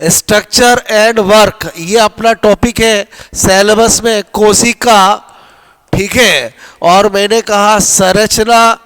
Structure and work, ये अपना topic है सिलेबस में, कोशिका, ठीक है। और मैंने कहा संरचना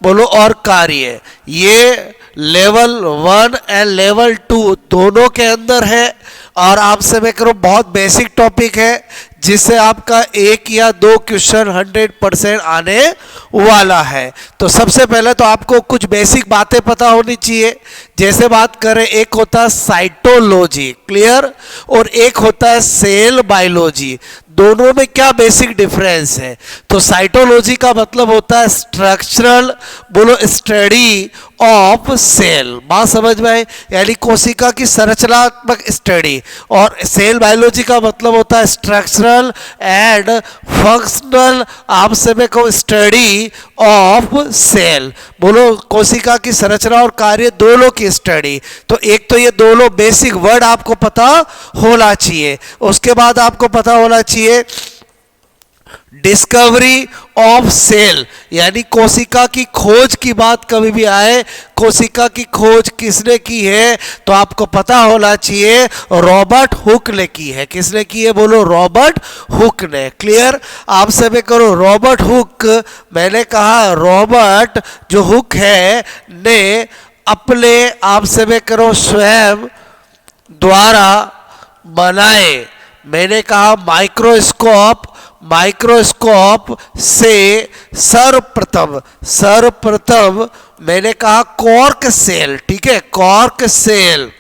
बोलो और कार्य, ये लेवल 1 एंड लेवल 2 दोनों के अंदर है। और आपसे मैं करूँ बहुत बेसिक टॉपिक है जिससे आपका 1 या 2 क्वेश्चन 100% आने वाला है। तो सबसे पहले तो आपको कुछ बेसिक बातें पता होनी चाहिए। जैसे बात करें, एक होता है साइटोलॉजी, क्लियर, और एक होता है सेल बायोलॉजी। दोनों में क्या बेसिक डिफरेंस है? तो साइटोलॉजी का मतलब होता है स्ट्रक्चरल बोलो स्टडी ऑफ सेल, बात समझ में आई, यानी कोशिका की संरचनात्मक स्टडी। और सेल बायोलॉजी का मतलब होता है स्ट्रक्चरल एंड फंक्शनल, आपसे मैं कहूँ स्टडी ऑफ सेल, बोलो कोशिका की संरचना और कार्य दोनों की स्टडी। तो एक तो ये दोनों बेसिक वर्ड आपको पता होना चाहिए। उसके बाद आपको पता होना चाहिए डिस्कवरी ऑफ सेल, यानी कोशिका की खोज की बात कभी भी आए, कोशिका की खोज किसने की है तो आपको पता होना चाहिए रॉबर्ट हुक ने की है। किसने की है? बोलो रॉबर्ट हुक ने, क्लियर। आपसे मैं करो रॉबर्ट हुक, मैंने कहा रॉबर्ट जो हुक है ने अपने आपसे मैं करो स्वयं द्वारा बनाए, मैंने कहा माइक्रोस्कोप से सर्वप्रथम मैंने कहा कॉर्क सेल, ठीक है, कॉर्क सेल,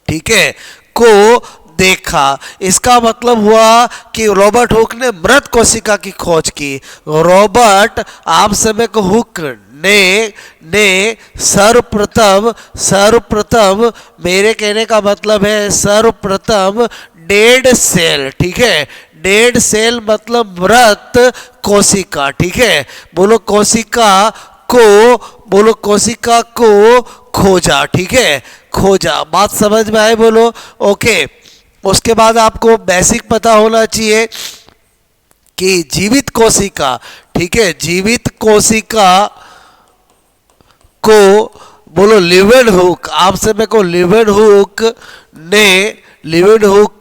ठीक है, को देखा। इसका मतलब हुआ कि रॉबर्ट हुक ने मृत कोशिका की खोज की। रॉबर्ट आप समय को हुक ने सर्वप्रथम मेरे कहने का मतलब है सर्वप्रथम डेड सेल, ठीक है, डेड सेल मतलब मृत कोशिका, ठीक है, बोलो कोशिका को खोजा, ठीक है, खोजा, बात समझ में आए? बोलो ओके। उसके बाद आपको बेसिक पता होना चाहिए कि जीवित कोशिका, ठीक है, जीवित कोशिका को बोलो लिवेन हुक, आपसे मेरे को लिवेन हुक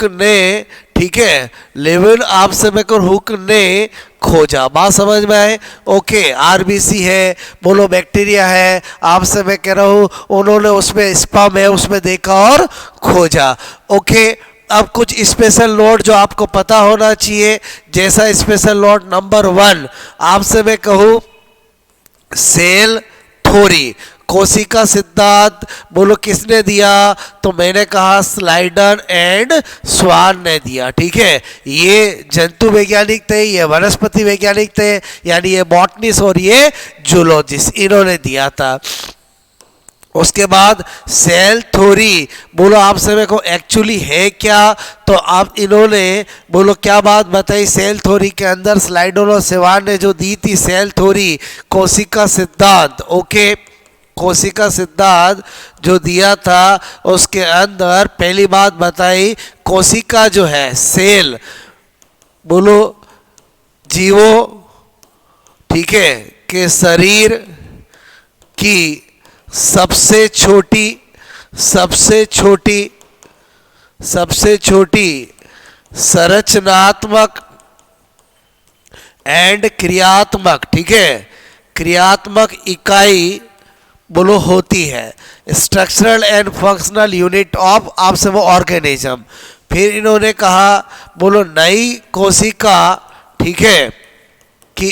ने, ठीक है, लिवेन आपसे मेरे को हुक ने खोजा, बात समझ में आए? ओके। आरबीसी है, बोलो बैक्टीरिया है, आपसे मैं कह रहा हूँ उन्होंने उसमें स्पर्म है उसमें देखा और खोजा। ओके। अब कुछ स्पेशल नोट जो आपको पता होना चाहिए, जैसा स्पेशल नोट नंबर 1 आपसे मैं कहूँ सेल थ्योरी, कोशिका सिद्धांत, बोलो किसने दिया तो मैंने कहा स्लाइडर एंड स्वान ने दिया, ठीक है। ये जंतु वैज्ञानिक थे, ये वनस्पति वैज्ञानिक थे, यानी ये बॉटनिस्ट और ये जूलॉजिस्ट, इन्होंने दिया था। उसके बाद सेल थ्योरी, बोलो आपसे मेरे को एक्चुअली है क्या तो आप इन्होंने बोलो क्या बात बताई सेल थ्योरी के अंदर, स्लाइडर और स्वान ने जो दी थी सेल थ्योरी, कोशिका सिद्धांत, ओके, कोशिका सिद्धांत जो दिया था उसके अंदर पहली बात बताई कोशिका जो है सेल, बोलो जीवों, ठीक है, के शरीर की सबसे छोटी संरचनात्मक एंड क्रियात्मक, ठीक है, क्रियात्मक इकाई बोलो होती है, structural and functional unit of आपसे वो ऑर्गेनिज्म। फिर इन्होंने कहा बोलो नई कोशिका, ठीक है, की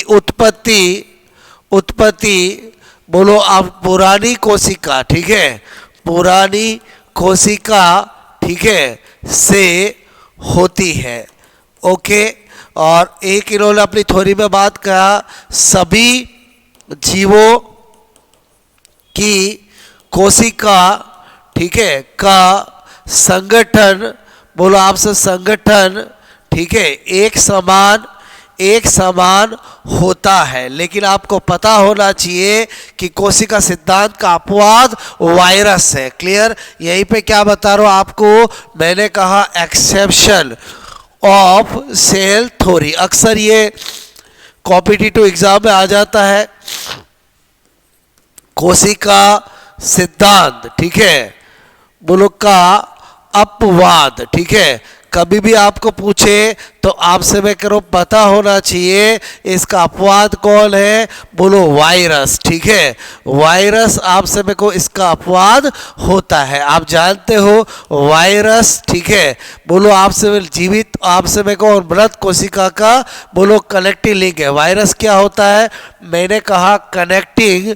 उत्पत्ति बोलो आप पुरानी कोशिका, ठीक है, पुरानी कोशिका, ठीक है, से होती है, ओके। और एक इन्होंने अपनी थ्योरी में बात कहा सभी जीवों की कोशिका, ठीक है, का संगठन, बोलो आपसे संगठन, ठीक है, एक समान होता है। लेकिन आपको पता होना चाहिए कि कोशिका सिद्धांत का अपवाद वायरस है, क्लियर। यहीं पे क्या बता रहा हूं आपको, मैंने कहा एक्सेप्शन ऑफ सेल थ्योरी, अक्सर ये कॉम्पिटिटिव एग्जाम में आ जाता है। कोशिका सिद्धांत, ठीक है, बोलो का अपवाद, ठीक है। कभी भी आपको पूछे तो आपसे मैं कह रहा हूं पता होना चाहिए इसका अपवाद कौन है, बोलो वायरस, ठीक है। वायरस आपसे मेरे को इसका अपवाद होता है, आप जानते हो वायरस, ठीक है। बोलो आपसे जीवित, आपसे मेरे को और मृत कोशिका का बोलो कनेक्टिंग लिंक है। वायरस क्या होता है, मैंने कहा कनेक्टिंग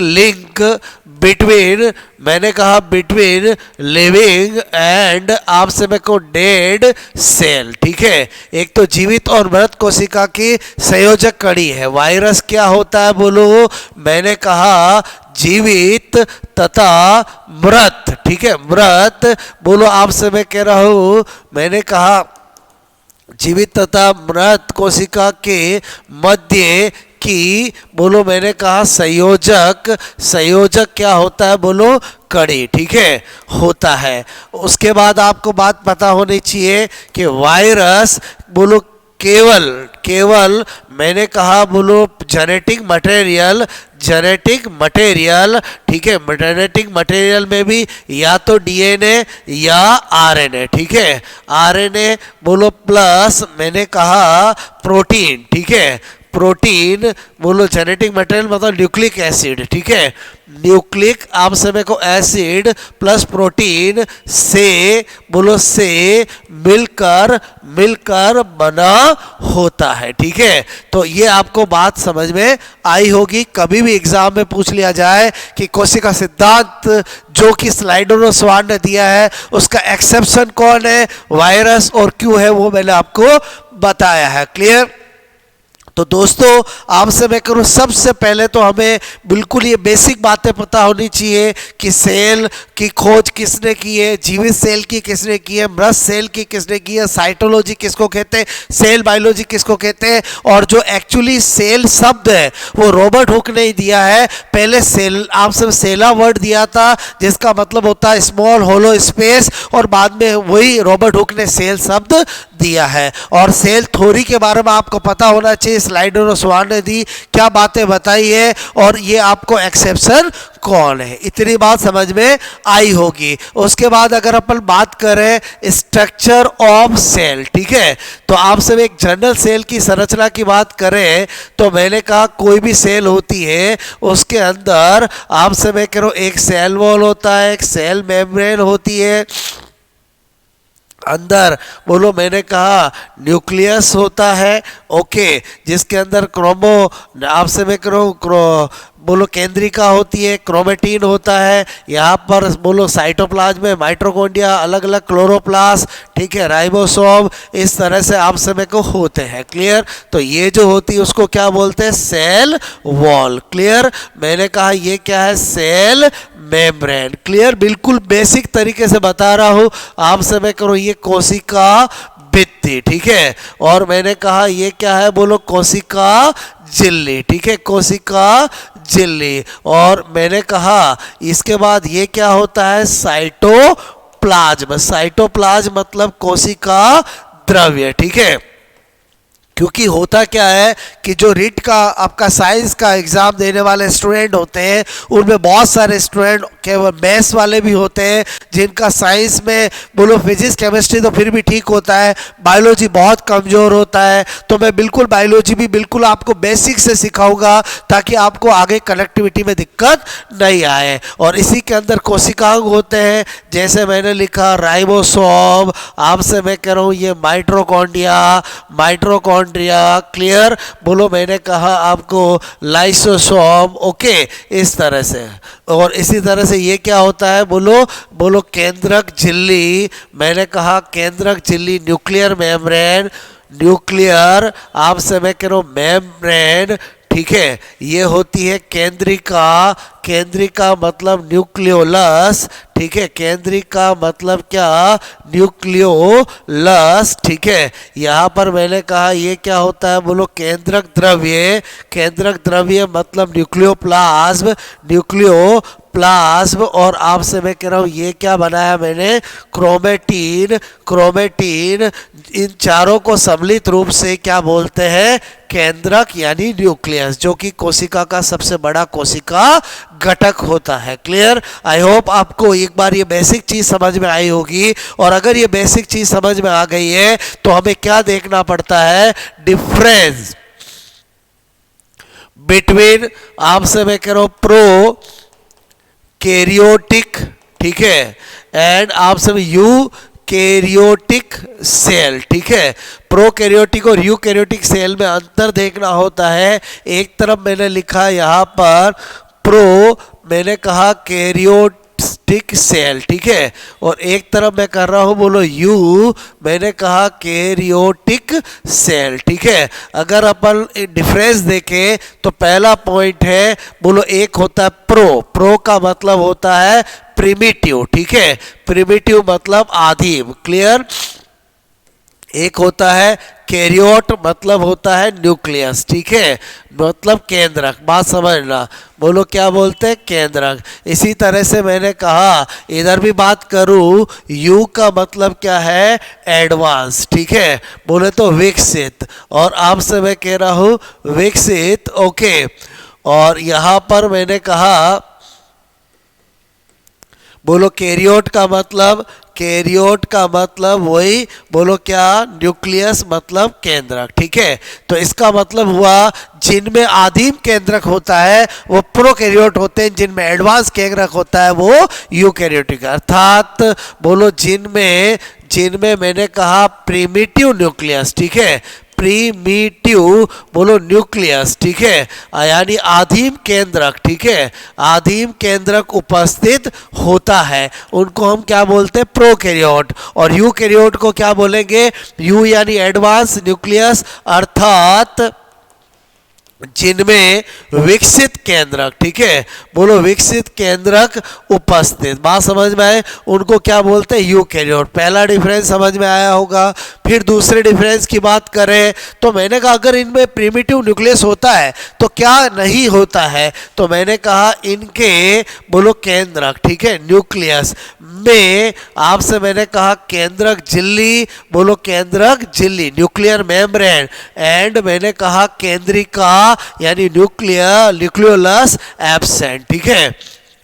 लिंक बिटवीन, मैंने कहा बिटवीन लिविंग एंड आपसे मेरे को डेड सेल, ठीक है। एक तो जीवित और मृत कोशिका की संयोजक कड़ी है। वायरस क्या होता है बोलो, मैंने कहा जीवित तथा मृत, ठीक है। मृत बोलो आपसे मैं कह रहा हूं, मैंने कहा जीवित तथा मृत कोशिका के मध्य की बोलो मैंने कहा संयोजक क्या होता है बोलो, कड़ी, ठीक है, होता है। उसके बाद आपको बात पता होनी चाहिए कि वायरस बोलो केवल मैंने कहा बोलो जेनेटिक मटेरियल, ठीक है। जेनेटिक मटेरियल में भी या तो डीएनए या आरएनए, ठीक है। आरएनए बोलो प्लस मैंने कहा प्रोटीन, ठीक है। प्रोटीन बोलो जेनेटिक मटेरियल मतलब न्यूक्लिक एसिड, ठीक है। न्यूक्लिक आप समय को एसिड प्लस प्रोटीन से बोलो से मिलकर बना होता है, ठीक है। तो ये आपको बात समझ में आई होगी। कभी भी एग्जाम में पूछ लिया जाए कि कोशिका सिद्धांत जो कि स्लाइडर और स्वान ने दिया है उसका एक्सेप्शन कौन है, वायरस, और क्यों है, वो मैंने आपको बताया है। क्लियर? तो दोस्तों आपसे मैं करूँ, सबसे पहले तो हमें बिल्कुल ये बेसिक बातें पता होनी चाहिए कि सेल की खोज किसने की है, जीवित सेल की किसने की है, मृत सेल की किसने की है, साइटोलॉजी किसको कहते हैं, सेल बायोलॉजी किसको कहते हैं, और जो एक्चुअली सेल शब्द है वो रॉबर्ट हुक ने ही दिया है। पहले सेल आपसे सेला वर्ड दिया था जिसका मतलब होता है स्मॉल होलो स्पेस, और बाद में वही रॉबर्ट हुक ने सेल शब्द दिया है। और सेल थ्योरी के बारे में आपको पता होना चाहिए, स्लाइडर और स्वान ने दी क्या बातें बताई है, और ये आपको एक्सेप्शन कौन है, इतनी बात समझ में आई होगी। उसके बाद अगर अपन बात करें स्ट्रक्चर ऑफ सेल, ठीक है, तो आपसे एक जनरल सेल की संरचना की बात करें तो मैंने कहा कोई भी सेल होती है उसके अंदर आपसे मैं कह रहा हूं एक सेल वॉल होता है, एक सेल मेम्ब्रेन होती है, अंदर बोलो मैंने कहा न्यूक्लियस होता है, ओके, जिसके अंदर आपसे मैं करूँ बोलो केंद्रिका होती है, क्रोमेटिन होता है, यहाँ पर बोलो साइटोप्लाज्म में माइटोकॉन्ड्रिया, अलग अलग क्लोरोप्लास्ट, ठीक है, राइबोसोम, इस तरह से आप समय को होते हैं। क्लियर? तो ये जो होती है उसको क्या बोलते हैं, सेल वॉल। क्लियर? मैंने कहा ये क्या है, सेल मेम्ब्रेन। क्लियर? बिल्कुल बेसिक तरीके से बता रहा हूँ आप समय करो, ये कोशिका भित्ति, ठीक है, और मैंने कहा ये क्या है बोलो, कोशिका झिल्ली, ठीक है, कोशिका झिल्ली, और मैंने कहा इसके बाद ये क्या होता है, साइटोप्लाज्म। साइटोप्लाज्म मतलब कोशिका द्रव्य, ठीक है। क्योंकि होता क्या है कि जो रीट का आपका साइंस का एग्जाम देने वाले स्टूडेंट होते हैं उनमें बहुत सारे स्टूडेंट केवल मैथ्स वाले भी होते हैं जिनका साइंस में बोलो फिजिक्स केमिस्ट्री तो फिर भी ठीक होता है, बायोलॉजी बहुत कमज़ोर होता है। तो मैं बिल्कुल बायोलॉजी भी बिल्कुल आपको बेसिक से सिखाऊंगा ताकि आपको आगे कनेक्टिविटी में दिक्कत नहीं आए। और इसी के अंदर कोशिकांग होते हैं, जैसे मैंने लिखा राइबोसोम, आपसे मैं कह रहा हूँ ये माइटोकॉन्ड्रिया, क्लियर? बोलो मैंने कहा आपको लाइसोसोम, ओके, इस तरह से। और इसी तरह से ये क्या होता है बोलो केंद्रक झिल्ली, मैंने कहा केंद्रक झिल्ली, न्यूक्लियर मेम्ब्रेन, न्यूक्लियर आपसे मैं कह रहा हूँ मेम्ब्रेन, ठीक है, ये होती है केंद्रिका। केंद्रिका मतलब न्यूक्लियोलस, ठीक है, केंद्रिका मतलब क्या, न्यूक्लियोलस, ठीक है। यहाँ पर मैंने कहा ये क्या होता है बोलो, केंद्रक द्रव्य। केंद्रक द्रव्य मतलब न्यूक्लियोप्लाज्म, और आपसे मैं कह रहा हूँ ये क्या बनाया मैंने, क्रोमेटीन। क्रोमेटीन, इन चारों को सम्मिलित रूप से क्या बोलते हैं, केंद्रक यानी न्यूक्लियस, जो कि कोशिका का सबसे बड़ा कोशिका घटक होता है। क्लियर? आई होप आपको एक बार ये बेसिक चीज समझ में आई होगी। और अगर ये बेसिक चीज समझ में आ गई है तो हमें क्या देखना पड़ता है? डिफरेंस बिटवीन, आपसे मैं कह रहा हूं, प्रो कैरियोटिक, ठीक है, एंड आपसे यू कैरियोटिक सेल, ठीक है। प्रोकैरियोटिक और यूकैरियोटिक सेल में अंतर देखना होता है। एक तरफ मैंने लिखा यहाँ पर प्रो, मैंने कहा कैरियोटिक सेल, ठीक है, और एक तरफ मैं कर रहा हूँ, बोलो यू, मैंने कहा कैरियोटिक सेल, ठीक है। अगर अपन डिफरेंस देखें तो पहला पॉइंट है, बोलो एक होता है प्रो, प्रो का मतलब होता है प्रिमिटिव, ठीक है, प्रिमिटिव मतलब आदिम। क्लियर? एक होता है कैरियोट, मतलब होता है न्यूक्लियस, ठीक है, मतलब केंद्रक। बात समझना, बोलो क्या बोलते हैं? केंद्रक। इसी तरह से मैंने कहा, इधर भी बात करूं, यू का मतलब क्या है? एडवांस, ठीक है, बोले तो विकसित, और आपसे मैं कह रहा हूं विकसित, ओके। और यहां पर मैंने कहा, बोलो कैरियोट का मतलब, कैरियोट का मतलब वही, बोलो क्या? न्यूक्लियस मतलब केंद्रक, ठीक है। तो इसका मतलब हुआ जिनमें आदिम केंद्रक होता है वो प्रोकैरियोट होते हैं, जिनमें एडवांस केंद्रक होता है वो यूकैरियोटिक। अर्थात बोलो जिनमें मैंने कहा प्रिमिटिव न्यूक्लियस, ठीक है, प्रीमिटिव, बोलो न्यूक्लियस, ठीक है, यानी आदिम केंद्रक, ठीक है, आदिम केंद्रक उपस्थित होता है, उनको हम क्या बोलते हैं? प्रोकैरियोट। और यूकैरियोट को क्या बोलेंगे? यू यानी एडवांस न्यूक्लियस, अर्थात जिनमें विकसित केंद्रक, ठीक है, बोलो विकसित केंद्रक उपस्थित। बात समझ में आए? उनको क्या बोलते हैं? यूकैरियोट। पहला डिफरेंस समझ में आया होगा। फिर दूसरे डिफरेंस की बात करें तो मैंने कहा अगर इनमें प्रिमिटिव न्यूक्लियस होता है तो क्या नहीं होता है? तो मैंने कहा इनके, बोलो केंद्रक, ठीक है, न्यूक्लियस में, आपसे मैंने कहा केंद्रक झिल्ली, बोलो केंद्रक झिल्ली, न्यूक्लियर मेम्ब्रेन, एंड मैंने कहा केंद्रिका यानी न्यूक्लियोलस एब्सेंट, ठीक है,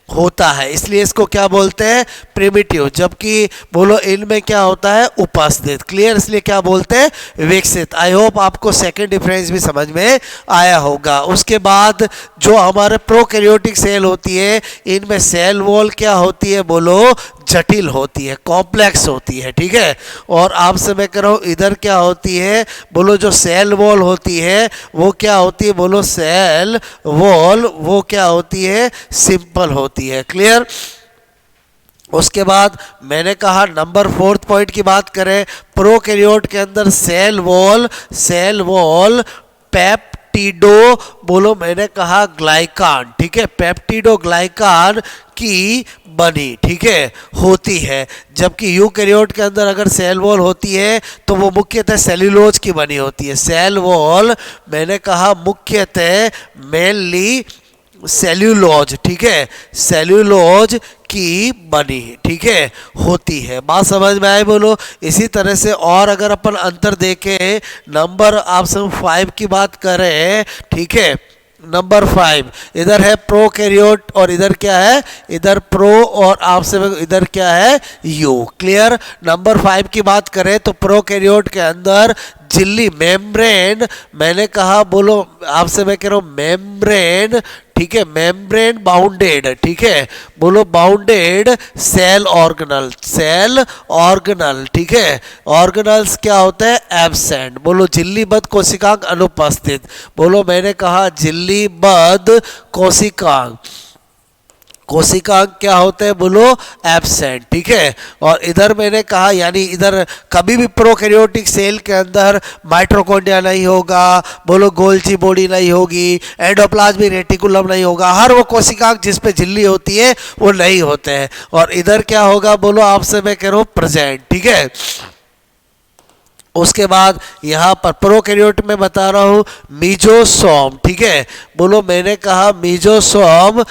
होता है, इसलिए इसको क्या बोलते हैं? प्रिमिटिव। जबकि बोलो इनमें क्या होता है? उपस्थित। क्लियर? इसलिए क्या बोलते हैं? विकसित। आई होप आपको सेकंड डिफरेंस भी समझ में आया होगा। उसके बाद जो हमारे प्रोकैरियोटिक सेल होती है, इनमें सेल वॉल क्या होती है? बोलो जटिल होती है, कॉम्प्लेक्स होती है, ठीक है। और आपसे मैं कह रहा हूँ इधर क्या होती है? बोलो जो सेल वॉल होती है वो क्या होती है? बोलो सेल वॉल वो क्या होती है? सिंपल होती है। क्लियर? उसके बाद मैंने कहा नंबर 4th पॉइंट की बात करें, प्रोकैरियोट के अंदर सेल वॉल पेप्टिडो, बोलो मैंने कहा ग्लाइकान, ठीक है, पेप्टिडो ग्लाइकान की बनी, ठीक है, होती है। जबकि यूकैरियोट के अंदर अगर सेल वॉल होती है तो वो मुख्यतः सेल्यूलोज की बनी होती है। सेल वॉल मैंने कहा मुख्यतः मेनली सेल्यूलोज, ठीक है, सेल्यूलोज की बनी, ठीक है, होती है। बात समझ में आए? बोलो। इसी तरह से और अगर अपन अंतर देखें, नंबर आपसे 5 की बात करें, ठीक है, नंबर 5 इधर है प्रोकैरियोट और इधर क्या है? इधर प्रो और आपसे इधर क्या है? यू। क्लियर? नंबर 5 की बात करें तो प्रोकैरियोट के अंदर झिल्ली मेम्ब्रेन, मैंने कहा, बोलो आपसे मैं कह रहा हूं मेम्ब्रेन, ठीक है, मेम्ब्रेन बाउंडेड, ठीक है, बोलो बाउंडेड सेल ऑर्गेनल, ठीक है, ऑर्गेनल्स क्या होता है? एब्सेंट। बोलो झिल्लीबद्ध कोशिकांग अनुपस्थित, बोलो मैंने कहा झिल्लीबद्ध कोशिकांग क्या होते हैं? बोलो एब्सेंट, ठीक है। और इधर मैंने कहा यानी इधर कभी भी प्रोकैरियोटिक सेल के अंदर माइटोकॉन्ड्रिया नहीं होगा, बोलो गोल्जी बॉडी नहीं होगी, एंडोप्लाज्मिक रेटिकुलम नहीं होगा, हर वो कोशिकांग जिस पे झिल्ली होती है वो नहीं होते हैं। और इधर क्या होगा? बोलो आपसे मैं कह रहा हूँ प्रेजेंट, ठीक है। उसके बाद यहाँ पर प्रोकैरियोट में बता रहा हूँ मीजोसोम, ठीक है, बोलो मैंने कहा मीजोसोम,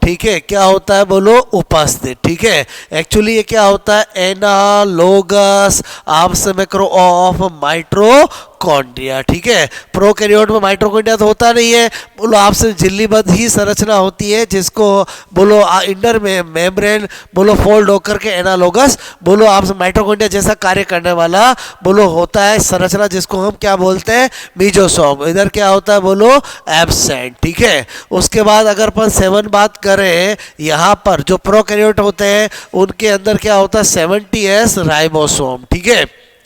ठीक है, क्या होता है बोलो, उपस्थित। ठीक है, एक्चुअली ये क्या होता है, एनालोगस आप समय करो ऑफ माइटोकॉन्ड्रिया। ठीक है, प्रोकैरियोट में माइटोकॉन्ड्रिया तो होता नहीं है, बोलो आपसे झिल्लीबद्ध ही संरचना होती है जिसको बोलो इंटर में मेम्ब्रेन बोलो फोल्ड होकर के एनालोगस बोलो आपसे माइटोकॉन्ड्रिया जैसा कार्य करने वाला बोलो होता है संरचना, जिसको हम क्या बोलते हैं, मीजोसोम। इधर क्या होता है बोलो, एब्सेंट। ठीक है, उसके बाद अगर अपन 7 बात करें, यहाँ पर जो प्रोकैरियोट होते हैं उनके अंदर क्या होता है, 70S राइबोसोम। ठीक है,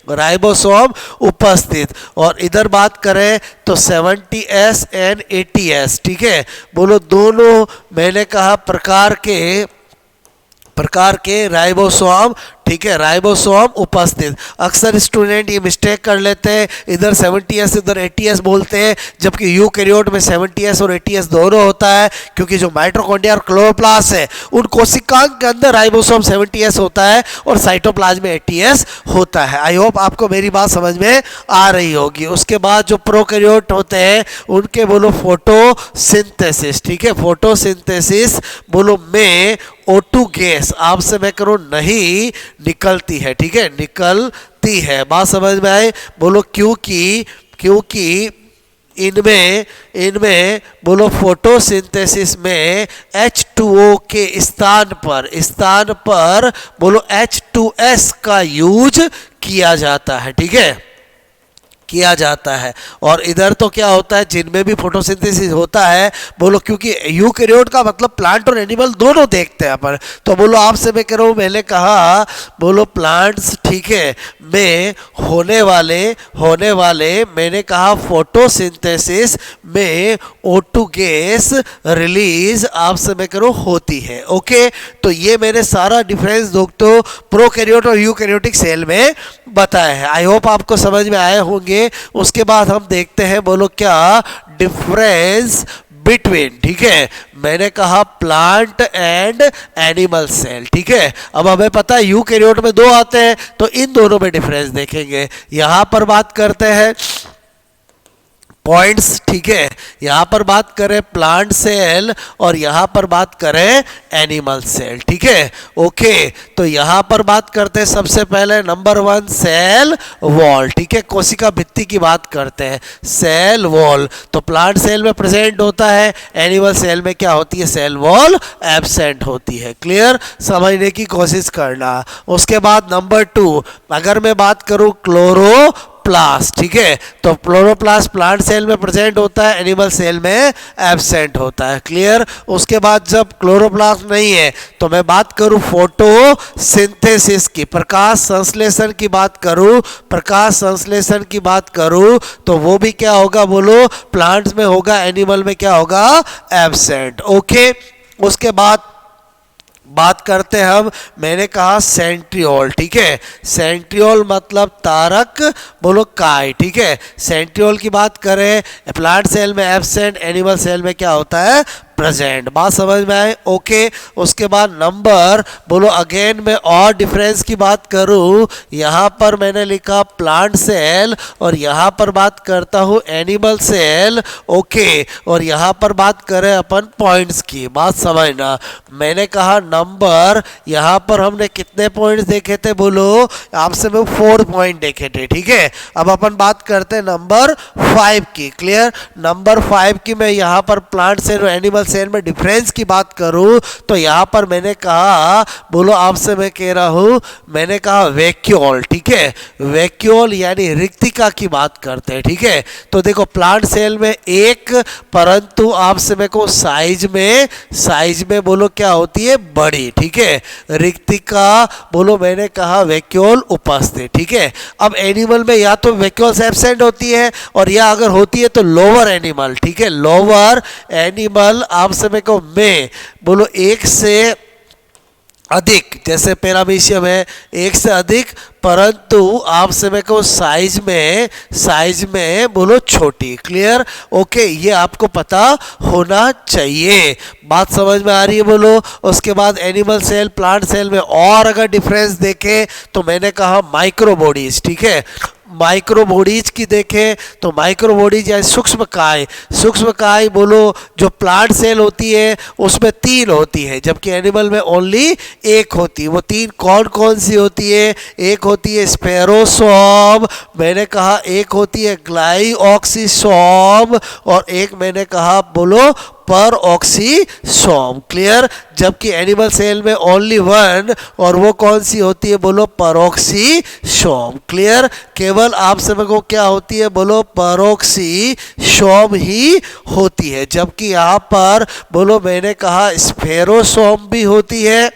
राइबोसोम उपस्थित। और इधर बात करें तो 70S एंड 80S। ठीक है, बोलो दोनों मैंने कहा प्रकार के राइबोसोम। ठीक है, राइबोसोम उपस्थित। अक्सर स्टूडेंट ये मिस्टेक कर लेते हैं, इधर 70S इधर 80S बोलते हैं, जबकि यूकैरियोट में 70S और 80S दोनों होता है, क्योंकि जो माइटोकॉन्ड्रिया और क्लोरोप्लास्ट है उन कोशिकाओं के अंदर राइबोसोम 70S होता है और साइटोप्लाज्म में 80S होता है। आई होप आपको मेरी बात समझ में आ रही होगी। उसके बाद जो प्रोकैरियोट होते हैं उनके बोलो फोटोसिंथेसिस। ठीक है, फोटोसिंथेसिस बोलो में O2 गैस आपसे मैं करूँ नहीं निकलती है। ठीक है, निकलती है, बात समझ में आए बोलो, क्योंकि इनमें बोलो फोटोसिंथेसिस में H2O के स्थान पर बोलो H2S का यूज किया जाता है। ठीक है, किया जाता है। और इधर तो क्या होता है, जिनमें भी फोटोसिंथेसिस होता है बोलो, क्योंकि यूकैरियोट का मतलब प्लांट और एनिमल दोनों देखते हैं अपन, तो बोलो आपसे मैं कह रहा हूँ, मैंने कहा बोलो प्लांट्स ठीक है में होने वाले मैंने कहा फोटोसिंथेसिस में O2 गैस रिलीज आपसे मैं कह रहा हूँ होती है। ओके, तो ये मैंने सारा डिफरेंस दोस्तों प्रोकैरियोट और यूकैरियोटिक सेल में बताया है। आई होप आपको समझ में आए होंगे। उसके बाद हम देखते हैं बोलो क्या डिफरेंस बिटवीन, ठीक है, मैंने कहा प्लांट एंड एनिमल सेल। ठीक है, अब हमें पता है यूकैरियोट में 2 आते हैं, तो इन दोनों में डिफरेंस देखेंगे। यहां पर बात करते हैं पॉइंट्स। ठीक है, यहां पर बात करें प्लांट सेल और यहां पर बात करें एनिमल सेल। ठीक है, ओके, तो यहां पर बात करते हैं सबसे पहले नंबर 1 सेल वॉल। ठीक है, कोशिका भित्ति की बात करते हैं, सेल वॉल तो प्लांट सेल में प्रेजेंट होता है, एनिमल सेल में क्या होती है, सेल वॉल एब्सेंट होती है। क्लियर, समझने की कोशिश करना। उसके बाद नंबर 2 अगर मैं बात करूं क्लोरोप्लास्ट। ठीक है, तो क्लोरोप्लास्ट प्लांट सेल में प्रेजेंट होता है, एनिमल सेल में एब्सेंट होता है। क्लियर, उसके बाद जब क्लोरोप्लास्ट नहीं है तो मैं बात करूं फोटोसिंथेसिस की, प्रकाश संश्लेषण की बात करूं, तो वो भी क्या होगा बोलो, प्लांट्स में होगा, एनिमल में क्या होगा, एब्सेंट। ओके, उसके बाद बात करते हैं हम, मैंने कहा सेंट्रियोल। ठीक है, सेंट्रियोल मतलब तारक बोलो काय। ठीक है, सेंट्रियोल की बात करें, प्लांट सेल में एब्सेंट, एनिमल सेल में क्या होता है, प्रेजेंट। बात समझ में आए, ओके। उसके बाद नंबर बोलो, अगेन मैं और डिफरेंस की बात करूं, यहां पर मैंने लिखा प्लांट सेल और यहां पर बात करता हूं एनिमल सेल। ओके, और यहां पर बात करें अपन पॉइंट्स की, बात समझना। मैंने कहा नंबर, यहां पर हमने कितने पॉइंट्स देखे थे बोलो, आपसे मैं 4 पॉइंट देखे थे। ठीक है, अब अपन बात करते हैं नंबर 5 की। क्लियर, नंबर 5 की मैं यहां पर प्लांट सेल और एनिमल सेल में डिफरेंस की बात करूं तो यहां पर मैंने कहा बोलो, आपसे मैं कह रहा हूं, मैंने कहा वैक्यूल। ठीक है, वैक्यूल यानी रिक्तिका की बात करते हैं। ठीक है, तो देखो प्लांट सेल में एक, परंतु आपसे मैं को साइज में बोलो क्या होती है, बड़ी। ठीक है, रिक्तिका बोलो मैंने कहा वैक्यूल उपस्थित। ठीक है, अब एनिमल में या तो वैक्यूल्स एब्सेंट होती है और या अगर होती है तो लोअर एनिमल। ठीक है, लोअर एनिमल आप समय को में बोलो एक से अधिक, जैसे पैरामीशियम है एक से अधिक, परंतु आप समय को साइज में बोलो छोटी। क्लियर, ओके, ये आपको पता होना चाहिए। बात समझ में आ रही है बोलो। उसके बाद एनिमल सेल प्लांट सेल में और अगर डिफरेंस देखें तो मैंने कहा माइक्रो बॉडीज। ठीक है, माइक्रो बॉडीज की देखें तो माइक्रो बॉडीज या सूक्ष्म काय बोलो जो प्लांट सेल होती है उसमें 3 होती है, जबकि एनिमल में ओनली 1 होती है। वो 3 कौन कौन सी होती है? एक होती है स्पेरोसोम, मैंने कहा एक होती है ग्लाइऑक्सीसोम, और एक मैंने कहा बोलो पर ऑक्सीसोम। क्लियर? जबकि एनिमल सेल में ओनली 1, और वो कौन सी होती है? बोलो परऑक्सीसोम। क्लियर? केवल आप सब को क्या होती है? बोलो परऑक्सीसोम ही होती है, जबकि यहाँ पर बोलो मैंने कहा स्फेरोसोम भी होती है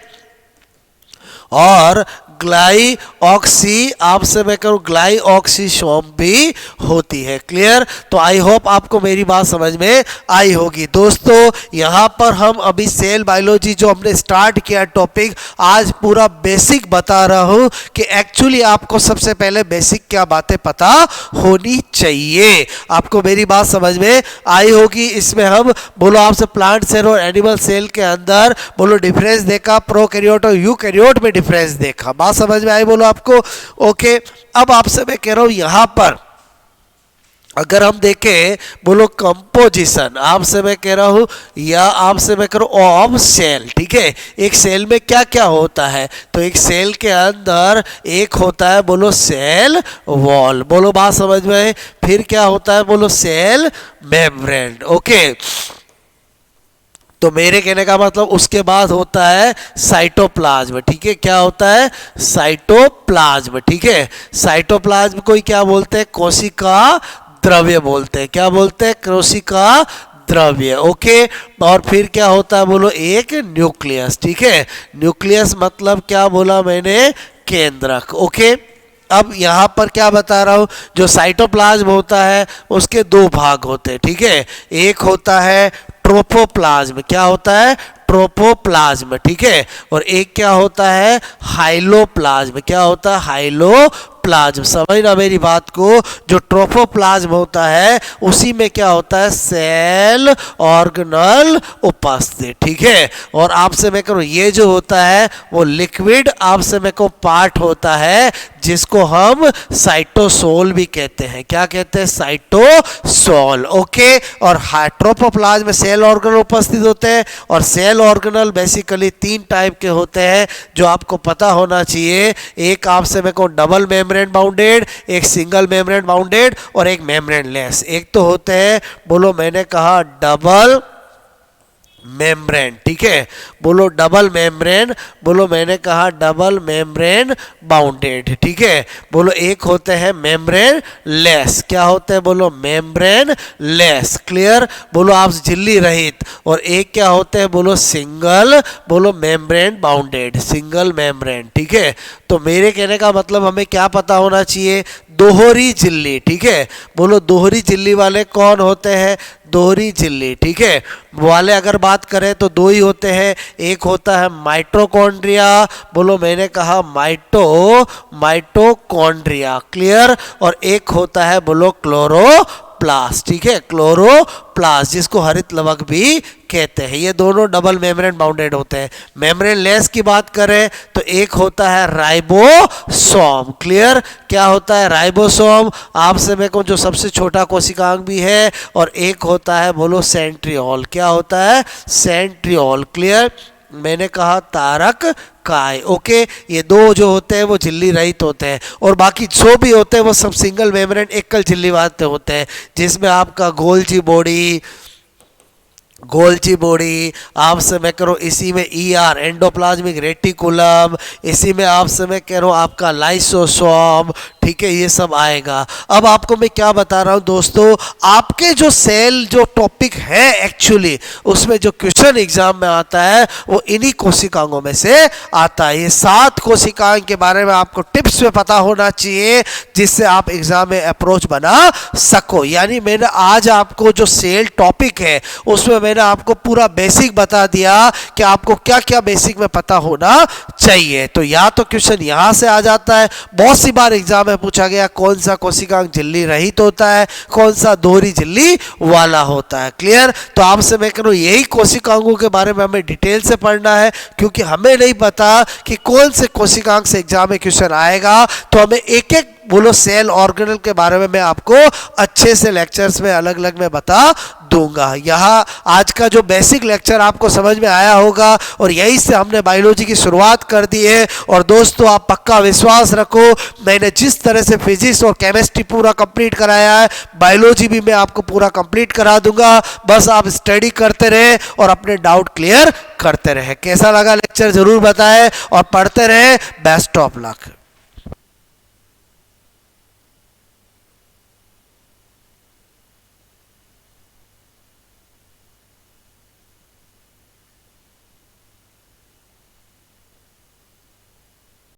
और ग्लाइऑक्सी आपसे मैं करूँ ग्लाइऑक्सीसोम भी होती है। क्लियर? तो आई होप आपको मेरी बात समझ में आई होगी। दोस्तों यहाँ पर हम अभी सेल बायोलॉजी जो हमने स्टार्ट किया टॉपिक, आज पूरा बेसिक बता रहा हूँ कि एक्चुअली आपको सबसे पहले बेसिक क्या बातें पता होनी चाहिए। आपको मेरी बात समझ में आई होगी। इसमें हम बोलो आपसे प्लांट सेल और एनिमल सेल के अंदर बोलो डिफरेंस देखा, प्रोकैरियोट और यूकैरियोट में डिफरेंस देखा। बात समझ में आई बोलो आपको? ओके, अब आपसे मैं कह रहा हूं यहां पर अगर हम देखें बोलो कंपोजिशन, आपसे मैं कह रहा हूं या आपसे मैं करूं ऑफ सेल। ठीक है, एक सेल में क्या क्या होता है? तो एक सेल के अंदर एक होता है बोलो सेल वॉल, बोलो बात समझ में है। फिर क्या होता है? बोलो सेल मेम्ब्रेन। ओके, तो मेरे कहने का मतलब उसके बाद होता है साइटोप्लाज्म। ठीक है, क्या होता है? साइटोप्लाज्म। ठीक है, साइटोप्लाज्म को क्या बोलते हैं? कोशिका द्रव्य बोलते हैं। क्या बोलते हैं? कोशिका द्रव्य। ओके, और फिर क्या होता है? बोलो एक न्यूक्लियस। ठीक है, न्यूक्लियस मतलब क्या बोला मैंने? केंद्रक। ओके, अब यहाँ पर क्या बता रहा हूँ, जो साइटोप्लाज्म होता है उसके 2 भाग होते हैं। ठीक है, एक होता है ट्रोपोप्लाज्म। क्या होता है? ट्रोपोप्लाज्म। ठीक है, और एक क्या होता है? हाइलोप्लाज्म। क्या होता है? हाइलोप्लाज्म। समझना मेरी बात को, जो ट्रोपोप्लाज्म होता है उसी में क्या होता है? सेल ऑर्गेनल उपस्थित। ठीक है, और आपसे मैं करूँ ये जो होता है वो लिक्विड आपसे मैं को पार्ट होता है जिसको हम साइटोसोल भी कहते हैं। क्या कहते हैं? साइटोसोल। ओके, और ट्रोपोप्लाज्म में सेल ऑर्गेनल उपस्थित होते हैं, और सेल ऑर्गेनल बेसिकली 3 टाइप के होते हैं जो आपको पता होना चाहिए। एक आपसे मैं को डबल मेम्ब्रेन बाउंडेड, एक सिंगल मेम्ब्रेन बाउंडेड और एक मेम्ब्रेन लेस। एक तो होते हैं बोलो मैंने कहा डबल मेम्ब्रेन। ठीक है, बोलो डबल मेम्ब्रेन, बोलो मैंने कहा डबल मेम्ब्रेन बाउंडेड। ठीक है, बोलो एक होते हैं मेम्ब्रेन लेस। क्या होते हैं? बोलो मेम्ब्रेन लेस। क्लियर? बोलो आप झिल्ली रहित। और एक क्या होते हैं? बोलो सिंगल, बोलो मेम्ब्रेन बाउंडेड, सिंगल मेम्ब्रेन। ठीक है, तो मेरे कहने का मतलब हमें क्या पता होना चाहिए? दोहरी झिल्ली। ठीक है, बोलो दोहरी झिल्ली वाले कौन होते हैं? दोहरी झिल्ली। ठीक है, वाले अगर बात करें तो 2 ही होते हैं। एक होता है माइटोकॉन्ड्रिया, बोलो मैंने कहा माइटोकॉन्ड्रिया। क्लियर? और एक होता है बोलो क्लोरोप्लास्ट। ठीक है, क्लोरोप्लास्ट जिसको हरित लवक भी कहते हैं। ये दोनों डबल मेम्ब्रेन बाउंडेड होते हैं। मेम्ब्रेन लेस की बात करें तो एक होता है राइबोसोम। क्लियर? क्या होता है? राइबोसोम आपसे मैं कहूँ जो सबसे छोटा कोशिकांग भी है, और एक होता है बोलो सेंट्रियोल। क्या होता है? सेंट्रियोल। क्लियर? मैंने कहा तारक काय। ओके, ये 2 जो होते हैं वो झिल्ली रहित होते हैं, और बाकी जो भी होते हैं वो सब सिंगल मेम्ब्रेन एकल झिल्ली वाले होते हैं, जिसमें आपका गोल्जी बॉडी आपसे मैं करूँ, इसी में ER एंडोप्लाज्मिक रेटिकुलम, इसी में आपसे मैं कह रहा हूँ आपका लाइसोसोम। ठीक है, ये सब आएगा। अब आपको मैं क्या बता रहा हूँ दोस्तों, आपके जो सेल जो टॉपिक है एक्चुअली उसमें जो क्वेश्चन एग्जाम में आता है वो इन्हीं कोशिकांगों में से आता है। ये 7 कोशिकांग के बारे में आपको टिप्स में पता होना चाहिए जिससे आप एग्जाम में अप्रोच बना सको। यानी मैंने आज आपको जो सेल टॉपिक है उसमें मैंने आपको पूरा बेसिक बता दिया कि आपको क्या क्या बेसिक में पता होना चाहिए। तो या तो क्वेश्चन यहां से आ जाता है, बहुत सी बार एग्जाम में में पूछा गया कौन सा कोशिकांग झिल्ली रहित होता है, कौन सा दोहरी झिल्ली वाला होता है। क्लियर? तो आपसे मैं कह रहा हूं यही कोशिकांगों के बारे में हमें डिटेल से पढ़ना है, क्योंकि हमें नहीं पता कि कौन से कोशिकांग से एग्जाम में क्वेश्चन आएगा, तो हमें एक एक बोलो सेल ऑर्गेनल के बारे में मैं आपको अच्छे से लेक्चर्स में अलग अलग में बता दूंगा। यहाँ आज का जो बेसिक लेक्चर आपको समझ में आया होगा और यही से हमने बायोलॉजी की शुरुआत कर दी है। और दोस्तों आप पक्का विश्वास रखो, मैंने जिस तरह से फिजिक्स और केमिस्ट्री पूरा कंप्लीट कराया है, बायोलॉजी भी मैं आपको पूरा कंप्लीट करा दूंगा। बस आप स्टडी करते रहे और अपने डाउट क्लियर करते रहे। कैसा लगा लेक्चर जरूर बताएं और पढ़ते रहे। Best of luck.